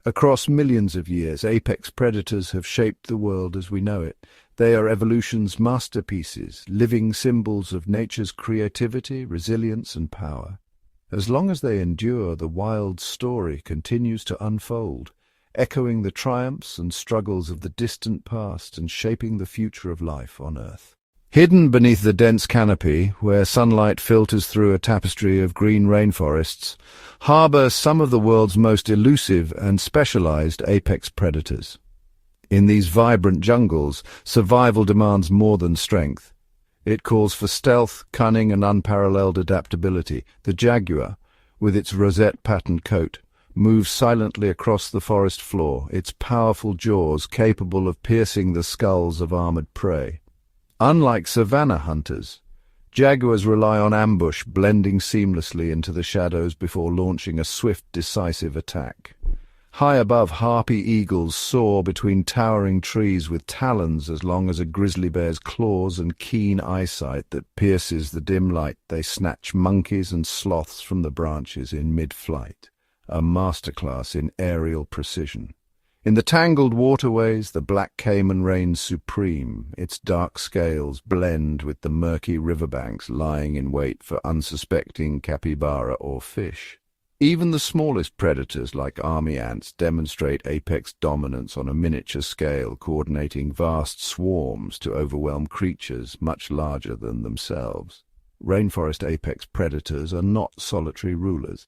Across millions of years, apex predators have shaped the world as we know it. They are evolution's masterpieces, living symbols of nature's creativity, resilience, and power. As long as they endure, the wild story continues to unfold, echoing the triumphs and struggles of the distant past and shaping the future of life on Earth. Hidden beneath the dense canopy, where sunlight filters through a tapestry of green rainforests, harbor some of the world's most elusive and specialized apex predators. In these vibrant jungles, survival demands more than strength. It calls for stealth, cunning, and unparalleled adaptability. The jaguar, with its rosette-patterned coat, moves silently across the forest floor, its powerful jaws capable of piercing the skulls of armored prey. Unlike savanna hunters, jaguars rely on ambush, blending seamlessly into the shadows before launching a swift, decisive attack. High above, harpy eagles soar between towering trees with talons as long as a grizzly bear's claws and keen eyesight that pierces the dim light. They snatch monkeys and sloths from the branches in mid-flight, a masterclass in aerial precision. In the tangled waterways, the black caiman reigns supreme. Its dark scales blend with the murky riverbanks, lying in wait for unsuspecting capybara or fish. Even the smallest predators, like army ants, demonstrate apex dominance on a miniature scale, coordinating vast swarms to overwhelm creatures much larger than themselves. Rainforest apex predators are not solitary rulers.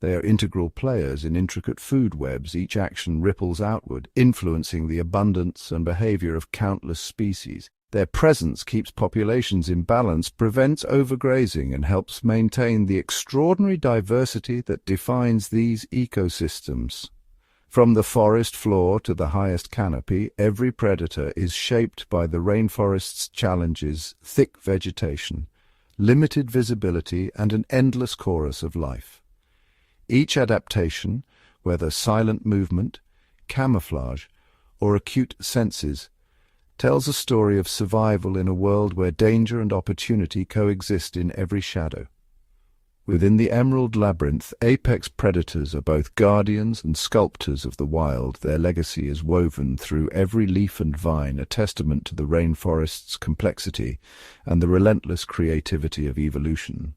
They are integral players in intricate food webs. Each action ripples outward, influencing the abundance and behavior of countless species. Their presence keeps populations in balance, prevents overgrazing, and helps maintain the extraordinary diversity that defines these ecosystems. From the forest floor to the highest canopy, every predator is shaped by the rainforest's challenges: thick vegetation, limited visibility, and an endless chorus of life. Each adaptation, whether silent movement, camouflage, or acute senses, tells a story of survival in a world where danger and opportunity coexist in every shadow. Within the emerald labyrinth, apex predators are both guardians and sculptors of the wild. Their legacy is woven through every leaf and vine, a testament to the rainforest's complexity and the relentless creativity of evolution.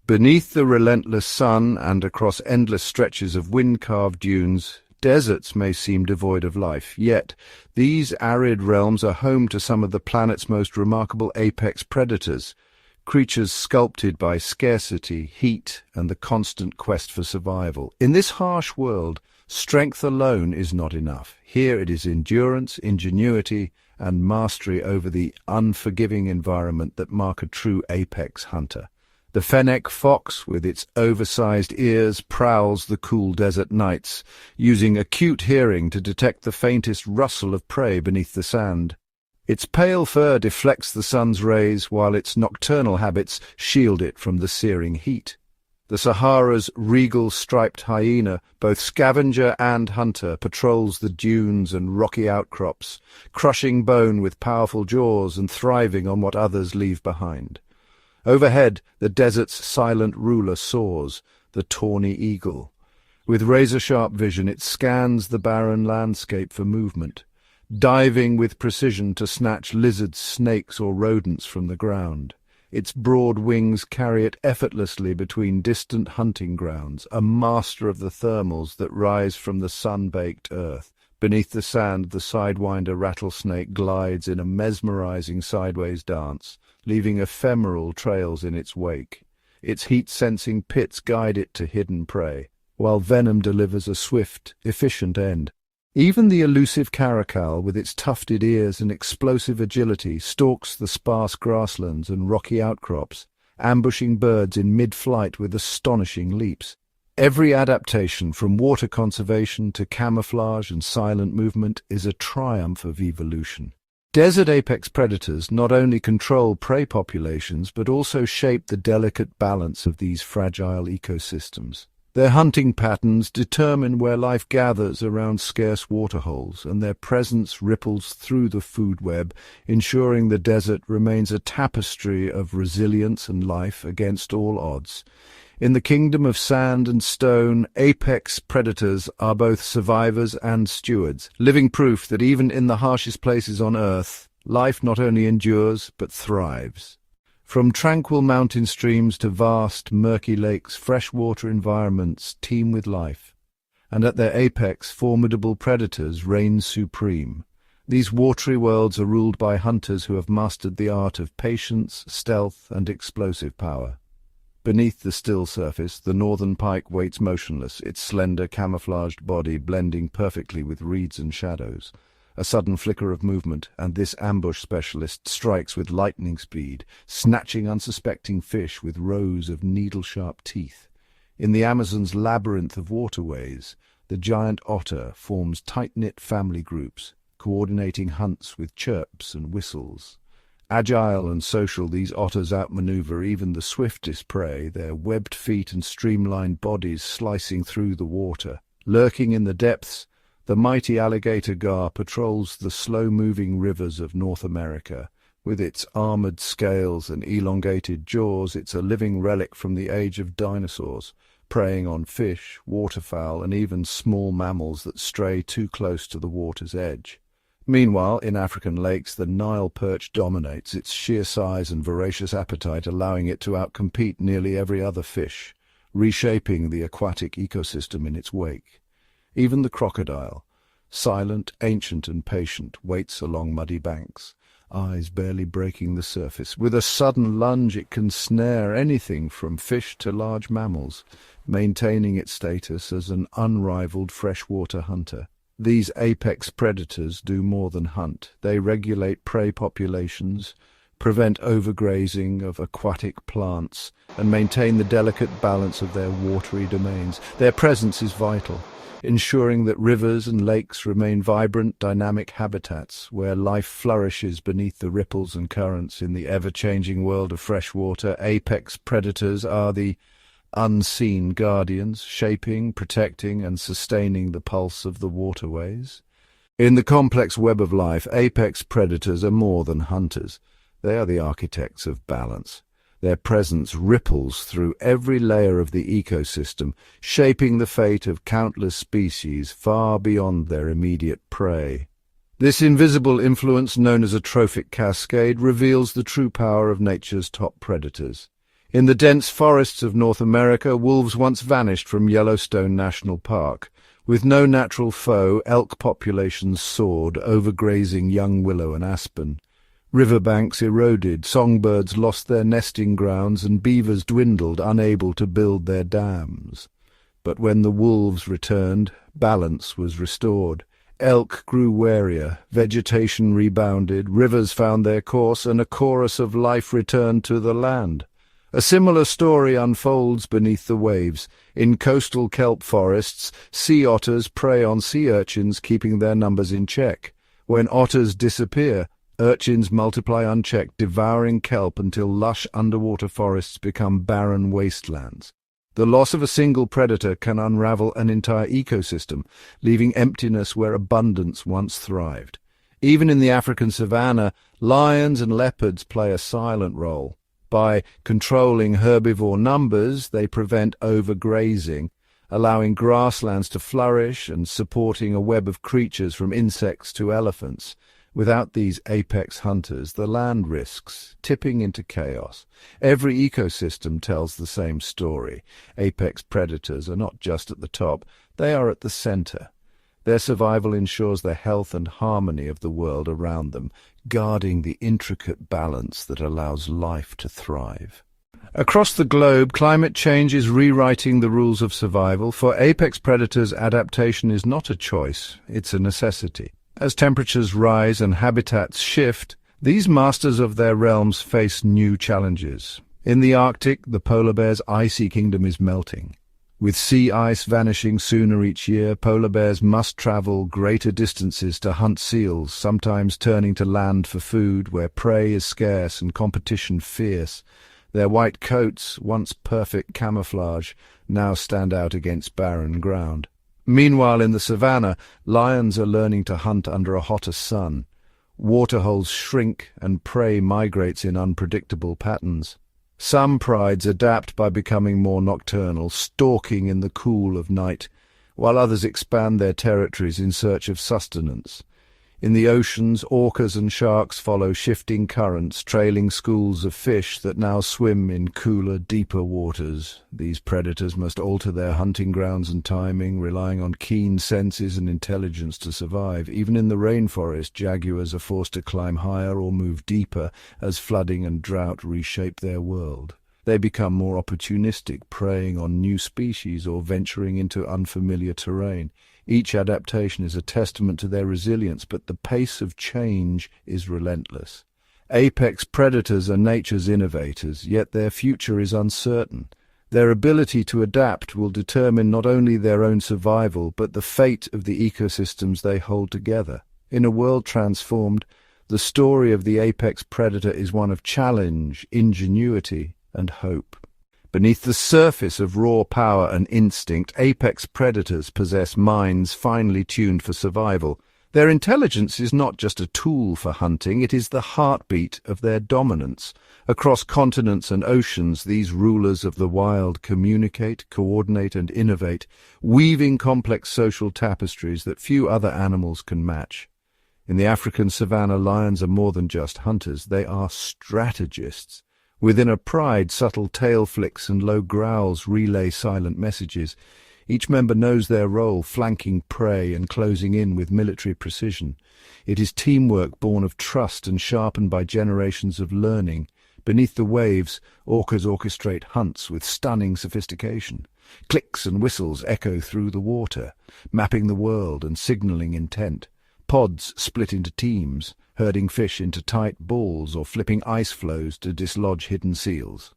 Beneath the relentless sun and across endless stretches of wind-carved dunes, deserts may seem devoid of life, yet these arid realms are home to some of the planet's most remarkable apex predators, creatures sculpted by scarcity, heat, and the constant quest for survival. In this harsh world, strength alone is not enough. Here it is endurance, ingenuity, and mastery over the unforgiving environment that mark a true apex hunter. The fennec fox, with its oversized ears, prowls the cool desert nights, using acute hearing to detect the faintest rustle of prey beneath the sand. Its pale fur deflects the sun's rays, while its nocturnal habits shield it from the searing heat. The Sahara's regal striped hyena, both scavenger and hunter, patrols the dunes and rocky outcrops, crushing bone with powerful jaws and thriving on what others leave behind. Overhead, the desert's silent ruler soars, the tawny eagle. With razor-sharp vision, it scans the barren landscape for movement, diving with precision to snatch lizards, snakes, or rodents from the ground. Its broad wings carry it effortlessly between distant hunting grounds, a master of the thermals that rise from the sun-baked earth. Beneath the sand, the sidewinder rattlesnake glides in a mesmerizing sideways dance, leaving ephemeral trails in its wake. Its heat-sensing pits guide it to hidden prey, while venom delivers a swift, efficient end. Even the elusive caracal, with its tufted ears and explosive agility, stalks the sparse grasslands and rocky outcrops, ambushing birds in mid-flight with astonishing leaps. Every adaptation, from water conservation to camouflage and silent movement, is a triumph of evolution. Desert apex predators not only control prey populations but also shape the delicate balance of these fragile ecosystems. Their hunting patterns determine where life gathers around scarce waterholes, and their presence ripples through the food web, ensuring the desert remains a tapestry of resilience and life against all odds. In the kingdom of sand and stone, apex predators are both survivors and stewards, living proof that even in the harshest places on Earth, life not only endures but thrives. From tranquil mountain streams to vast, murky lakes, freshwater environments teem with life, and at their apex, formidable predators reign supreme. These watery worlds are ruled by hunters who have mastered the art of patience, stealth, and explosive power. Beneath the still surface, the northern pike waits motionless, its slender, camouflaged body blending perfectly with reeds and shadows. A sudden flicker of movement, and this ambush specialist strikes with lightning speed, snatching unsuspecting fish with rows of needle-sharp teeth. In the Amazon's labyrinth of waterways, the giant otter forms tight-knit family groups, coordinating hunts with chirps and whistles. Agile and social, these otters outmaneuver even the swiftest prey, their webbed feet and streamlined bodies slicing through the water. Lurking in the depths, the mighty alligator gar patrols the slow-moving rivers of North America. With its armored scales and elongated jaws, it's a living relic from the age of dinosaurs, preying on fish, waterfowl, and even small mammals that stray too close to the water's edge. Meanwhile, in African lakes, the Nile perch dominates, its sheer size and voracious appetite allowing it to outcompete nearly every other fish, reshaping the aquatic ecosystem in its wake. Even the crocodile, silent, ancient, and patient, waits along muddy banks, eyes barely breaking the surface. With a sudden lunge it can snare anything from fish to large mammals, maintaining its status as an unrivaled freshwater hunter. These apex predators do more than hunt. They regulate prey populations, prevent overgrazing of aquatic plants, and maintain the delicate balance of their watery domains. Their presence is vital, ensuring that rivers and lakes remain vibrant, dynamic habitats where life flourishes beneath the ripples and currents. In the ever-changing world of freshwater, apex predators are the unseen guardians, shaping, protecting, and sustaining the pulse of the waterways. In the complex web of life, apex predators are more than hunters. They are the architects of balance. Their presence ripples through every layer of the ecosystem, shaping the fate of countless species far beyond their immediate prey. This invisible influence, known as a trophic cascade, reveals the true power of nature's top predators. In the dense forests of North America, wolves once vanished from Yellowstone National Park. With no natural foe, elk populations soared, overgrazing young willow and aspen. Riverbanks eroded, songbirds lost their nesting grounds, and beavers dwindled, unable to build their dams. But when the wolves returned, balance was restored. Elk grew warier, vegetation rebounded, rivers found their course, and a chorus of life returned to the land. A similar story unfolds beneath the waves. In coastal kelp forests, sea otters prey on sea urchins, keeping their numbers in check. When otters disappear, urchins multiply unchecked, devouring kelp until lush underwater forests become barren wastelands. The loss of a single predator can unravel an entire ecosystem, leaving emptiness where abundance once thrived. Even in the African savanna, lions and leopards play a silent role. By controlling herbivore numbers, they prevent overgrazing, allowing grasslands to flourish and supporting a web of creatures from insects to elephants. Without these apex hunters, the land risks tipping into chaos. Every ecosystem tells the same story. Apex predators are not just at the top, they are at the center. Their survival ensures the health and harmony of the world around them, guarding the intricate balance that allows life to thrive. Across the globe, climate change is rewriting the rules of survival. For apex predators, adaptation is not a choice, it's a necessity. As temperatures rise and habitats shift, these masters of their realms face new challenges. In the Arctic, the polar bear's icy kingdom is melting. With sea ice vanishing sooner each year, polar bears must travel greater distances to hunt seals, sometimes turning to land for food where prey is scarce and competition fierce. Their white coats, once perfect camouflage, now stand out against barren ground. Meanwhile, in the savannah, lions are learning to hunt under a hotter sun. Waterholes shrink and prey migrates in unpredictable patterns. Some prides adapt by becoming more nocturnal, stalking in the cool of night, while others expand their territories in search of sustenance. In the oceans, orcas and sharks follow shifting currents, trailing schools of fish that now swim in cooler, deeper waters. These predators must alter their hunting grounds and timing, relying on keen senses and intelligence to survive. Even in the rainforest, jaguars are forced to climb higher or move deeper as flooding and drought reshape their world. They become more opportunistic, preying on new species or venturing into unfamiliar terrain. Each adaptation is a testament to their resilience, but the pace of change is relentless. Apex predators are nature's innovators, yet their future is uncertain. Their ability to adapt will determine not only their own survival, but the fate of the ecosystems they hold together. In a world transformed, the story of the apex predator is one of challenge, ingenuity, and hope. Beneath the surface of raw power and instinct, apex predators possess minds finely tuned for survival. Their intelligence is not just a tool for hunting, it is the heartbeat of their dominance. Across continents and oceans, these rulers of the wild communicate, coordinate, and innovate, weaving complex social tapestries that few other animals can match. In the African savanna, lions are more than just hunters, they are strategists. Within a pride, subtle tail flicks and low growls relay silent messages. Each member knows their role, flanking prey and closing in with military precision. It is teamwork born of trust and sharpened by generations of learning. Beneath the waves, orcas orchestrate hunts with stunning sophistication. Clicks and whistles echo through the water, mapping the world and signaling intent. Pods split into teams, herding fish into tight balls or flipping ice floes to dislodge hidden seals.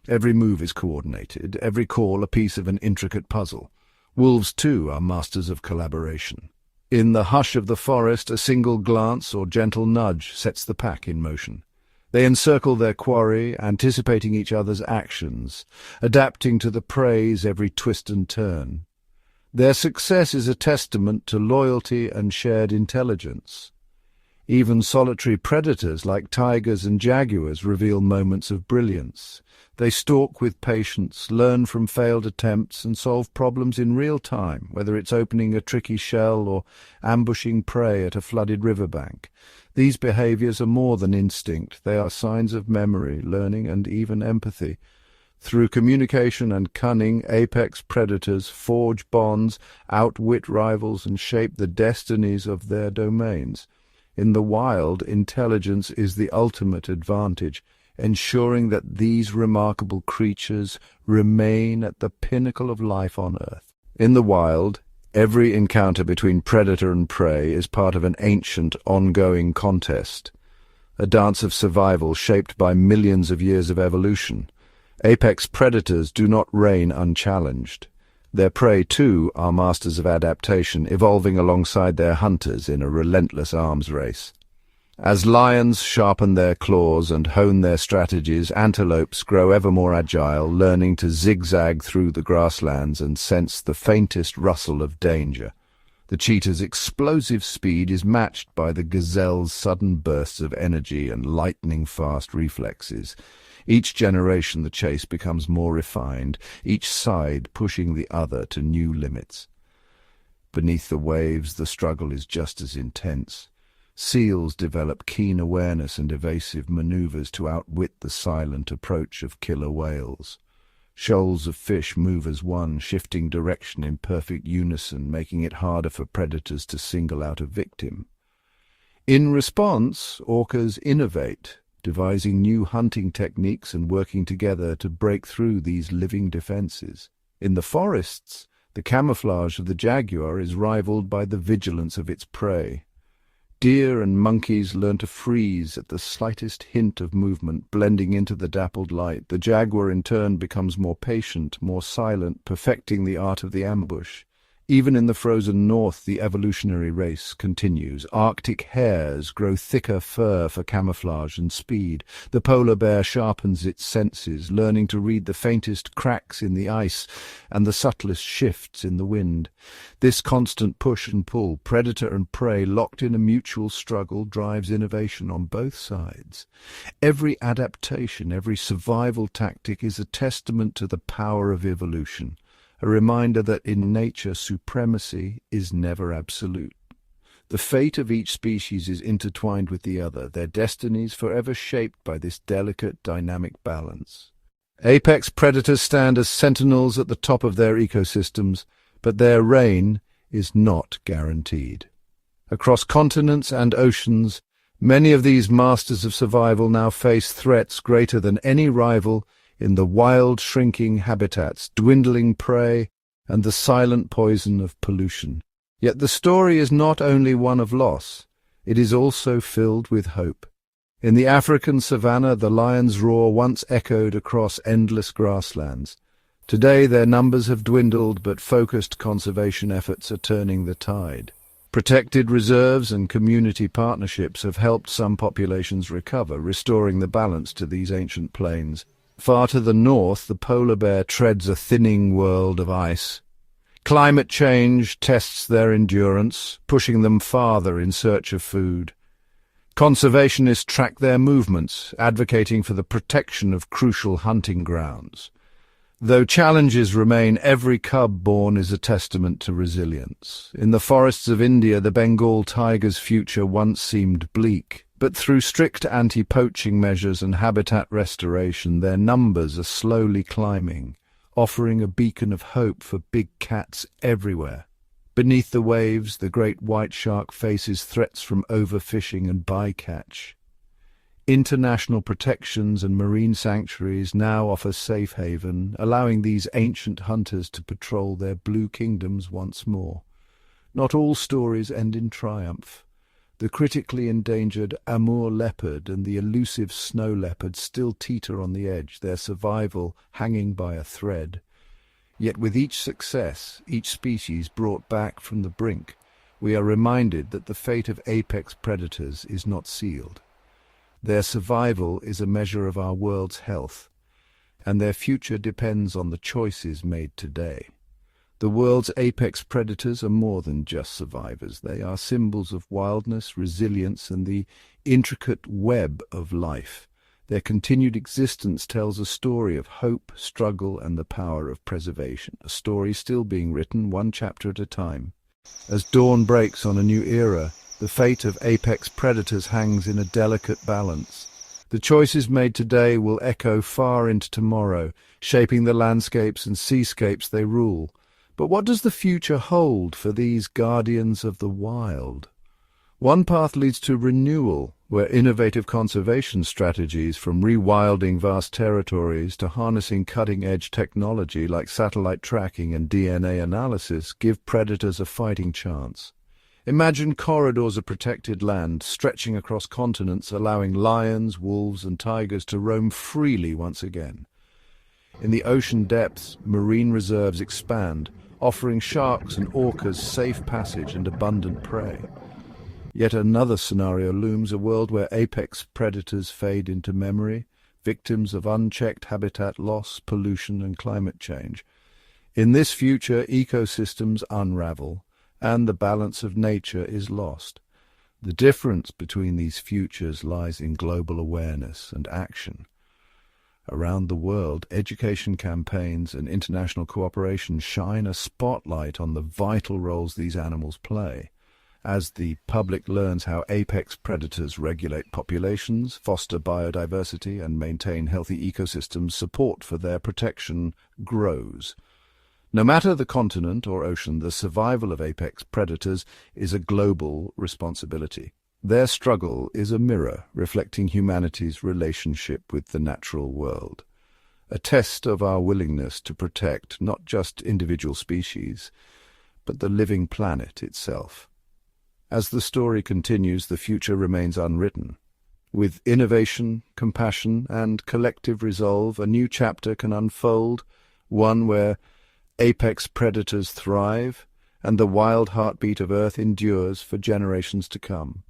Every move is coordinated, every call a piece of an intricate puzzle. Wolves, too, are masters of collaboration. In the hush of the forest, a single glance or gentle nudge sets the pack in motion. They encircle their quarry, anticipating each other's actions, adapting to the prey's every twist and turn. Their success is a testament to loyalty and shared intelligence. Even solitary predators like tigers and jaguars reveal moments of brilliance. They stalk with patience, learn from failed attempts, and solve problems in real time, whether it's opening a tricky shell or ambushing prey at a flooded riverbank. These behaviors are more than instinct. They are signs of memory, learning, and even empathy. Through communication and cunning, apex predators forge bonds, outwit rivals, and shape the destinies of their domains. In the wild, intelligence is the ultimate advantage, ensuring that these remarkable creatures remain at the pinnacle of life on Earth. In the wild, every encounter between predator and prey is part of an ancient, ongoing contest, a dance of survival shaped by millions of years of evolution. Apex predators do not reign unchallenged. Their prey, too, are masters of adaptation, evolving alongside their hunters in a relentless arms race. As lions sharpen their claws and hone their strategies, antelopes grow ever more agile, learning to zigzag through the grasslands and sense the faintest rustle of danger. The cheetah's explosive speed is matched by the gazelle's sudden bursts of energy and lightning-fast reflexes. Each generation the chase becomes more refined, each side pushing the other to new limits. Beneath the waves, the struggle is just as intense. Seals develop keen awareness and evasive maneuvers to outwit the silent approach of killer whales. Shoals of fish move as one, shifting direction in perfect unison, making it harder for predators to single out a victim. In response, orcas innovate, devising new hunting techniques and working together to break through these living defenses. In the forests, the camouflage of the jaguar is rivaled by the vigilance of its prey. Deer and monkeys learn to freeze at the slightest hint of movement, blending into the dappled light. The jaguar, in turn, becomes more patient, more silent, perfecting the art of the ambush. Even in the frozen north, the evolutionary race continues. Arctic hares grow thicker fur for camouflage and speed. The polar bear sharpens its senses, learning to read the faintest cracks in the ice and the subtlest shifts in the wind. This constant push and pull, predator and prey locked in a mutual struggle, drives innovation on both sides. Every adaptation, every survival tactic is a testament to the power of evolution. A reminder that in nature supremacy is never absolute. The fate of each species is intertwined with the other, their destinies forever shaped by this delicate, dynamic balance. Apex predators stand as sentinels at the top of their ecosystems, but their reign is not guaranteed. Across continents and oceans, many of these masters of survival now face threats greater than any rival in the wild, shrinking habitats, dwindling prey, and the silent poison of pollution. Yet the story is not only one of loss, it is also filled with hope. In the African savanna, the lion's roar once echoed across endless grasslands. Today their numbers have dwindled, but focused conservation efforts are turning the tide. Protected reserves and community partnerships have helped some populations recover, restoring the balance to these ancient plains. Far to the north, the polar bear treads a thinning world of ice. Climate change tests their endurance, pushing them farther in search of food. Conservationists track their movements, advocating for the protection of crucial hunting grounds. Though challenges remain, every cub born is a testament to resilience. In the forests of India, the Bengal tiger's future once seemed bleak. But through strict anti-poaching measures and habitat restoration, their numbers are slowly climbing. offering a beacon of hope for big cats everywhere. Beneath the waves, the great white shark faces threats from overfishing and bycatch. International protections and marine sanctuaries now offer safe haven, allowing these ancient hunters to patrol their blue kingdoms once more. Not all stories end in triumph. The critically endangered Amur leopard and the elusive snow leopard still teeter on the edge, their survival hanging by a thread. Yet with each success, each species brought back from the brink, we are reminded that the fate of apex predators is not sealed. Their survival is a measure of our world's health, and their future depends on the choices made today. The world's apex predators are more than just survivors. They are symbols of wildness, resilience, and the intricate web of life. Their continued existence tells a story of hope, struggle, and the power of preservation, a story still being written one chapter at a time. As dawn breaks on a new era, the fate of apex predators hangs in a delicate balance. The choices made today will echo far into tomorrow, shaping the landscapes and seascapes they rule. But what does the future hold for these guardians of the wild? One path leads to renewal, where innovative conservation strategies, from rewilding vast territories to harnessing cutting-edge technology like satellite tracking and DNA analysis, give predators a fighting chance. Imagine corridors of protected land stretching across continents, allowing lions, wolves, and tigers to roam freely once again. In the ocean depths, marine reserves expand, offering sharks and orcas safe passage and abundant prey. Yet another scenario looms, a world where apex predators fade into memory, victims of unchecked habitat loss, pollution, and climate change. In this future, ecosystems unravel, and the balance of nature is lost. The difference between these futures lies in global awareness and action. Around the world, education campaigns and international cooperation shine a spotlight on the vital roles these animals play. As the public learns how apex predators regulate populations, foster biodiversity, and maintain healthy ecosystems, support for their protection grows. No matter the continent or ocean, the survival of apex predators is a global responsibility. Their struggle is a mirror reflecting humanity's relationship with the natural world, a test of our willingness to protect not just individual species, but the living planet itself. As the story continues, the future remains unwritten. With innovation, compassion, and collective resolve, a new chapter can unfold, one where apex predators thrive, and the wild heartbeat of Earth endures for generations to come.